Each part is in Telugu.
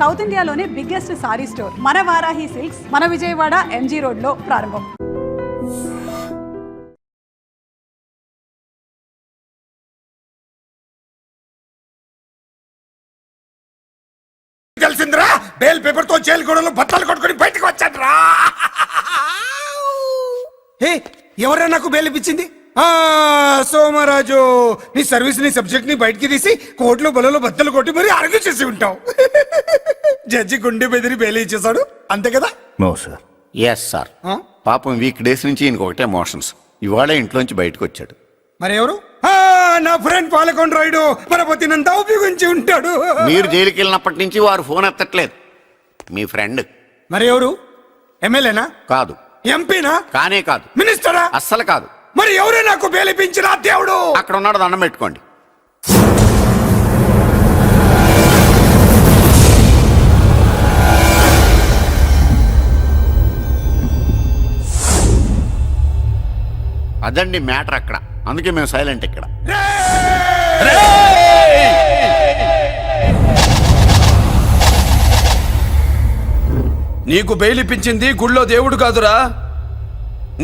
సౌత్ ఇండియాలోనే బిగ్గెస్ట్ సారీ స్టోర్ మన వారాహి సిల్క్స్ మన విజయవాడ ఎంజీ రోడ్ లో ప్రారంభం. తెలిసిందిరా, బెయిల్ పేపర్ తో జైలు గోడలు బట్టలు కొట్టుకుని బయటకు వచ్చాడ్రా. ఎవరైనా నాకు బెయిల్ ఇప్పించింది? సోమరాజు, నీ సర్వీస్ ని సబ్జెక్ట్ ని బయటికి తీసి కోర్టులో బలలో బద్దలు కొట్టి మరి అరెస్ట్ చేసి ఉంటావు. జడ్జి గుండె బెదిరి బెయిల్ ఇచ్చేసాడు, అంతే కదా? No sir. Yes sir. పాపం వీక్ డేస్ నుంచి ఇంకొకటే ఎమోషన్స్. ఇవాళ ఇంట్లోంచి బయటకు వచ్చాడు. మరి ఎవరు? నా ఫ్రెండ్ పాలకొండ రాయుడు పరపతి నంతా ఉపయోగించి ఉంటాడు. మీరు జైలుకి వెళ్ళినప్పటి నుంచి వారు ఫోన్ ఎత్తట్లేదు. మీ ఫ్రెండ్. మరి ఎవరు? ఎమ్మెల్యేనా? కాదు. ఎంపీనా? కానే కాదు. మినిస్టరా? అస్సలు కాదు. మరి ఎవరే నాకు బేలిపించిన దేవుడు? అక్కడ ఉన్నాడు, దండం పెట్టుకోండి. అదండి మ్యాటర్ అక్కడ. అందుకే మేము సైలెంట్ ఇక్కడ. నీకు బెయిలిపించింది గుళ్ళో దేవుడు కాదురా,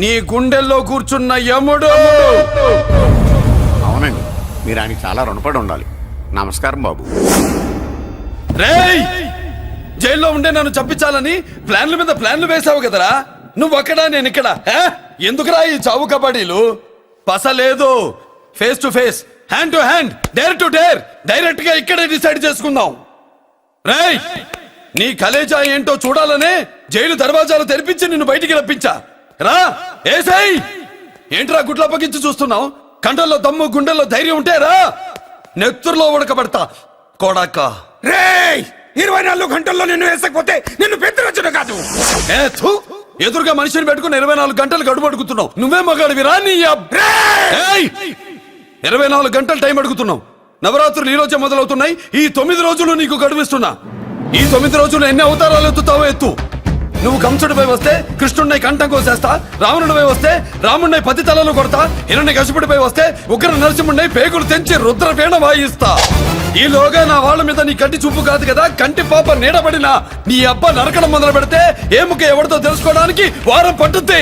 నీ గుండెల్లో కూర్చున్న యముడు. అవునండి, మీరు ఆయనకి చాలా రుణపడి ఉండాలి. నమస్కారం బాబు. రేయ్, జైల్లో ఉండే నన్ను చంపించాలని ప్లాన్ల మీద ప్లాన్లు వేసావు కదరా. నువ్వు అక్కడ, నేను ఇక్కడ. ఎందుకురా ఈ చావు కబడ్డీలు? పస లేదు. Face to face, hand to hand, dare to dare, direct గా ఇక్కడే డిసైడ్ చేసుకుందాం. రేయ్, నీ కలేజా ఏంటో చూడాలనే జైలు దర్వాజాలు తెరిపించి నిన్ను బయటికి రప్పించా. రా ఏసై. ఏంట్రా గుడ్ల పగించి చూస్తున్నావు? కండల్లో దమ్ము, గుండెల్లో ధైర్యం ఉంటే రా, నెత్తురులో ఉడకబడతా కోడాక. రేయ్, 24 గంటల్లో నిన్ను వేసకపోతే నిన్ను పెద్దరొచ్చుడు కాదు. ఎదురుగా మనిషిని పెట్టుకుని 24 గంటలు గడువు అడుగుతున్నావు. నువ్వే మగాడివిరా నీ 24 గంటలు టైం అడుగుతున్నావు. నవరాత్రులు ఈ రోజే మొదలవుతున్నాయి. ఈ 9 రోజులు నీకు గడువిస్తున్నా. ఈ 9 రోజులు ఎన్ని అవతారాలు ఎత్తుతావో ఎత్తు. నువ్వు కంసుడిపై వస్తే కృష్ణుడిని కంఠం కోసేస్తా, రావణుడిపై వస్తే రాముడిని 10 తలలు కొడతా, హిరణ్యకశిపుడిపై వస్తే ఉగ్ర నరసింహుడిని పేగులు తెంచి రుద్రపీణ వాయిస్తా. ఈలోగా నా వాళ్ళ మీద నీ కంటి చూపు కాదు కదా, కంటి పాప నీడబడిన నీ అబ్బ నరకడం మొదలు పెడితే ఏముక ఎవరితో తెలుసుకోవడానికి వారం పట్టుద్ది.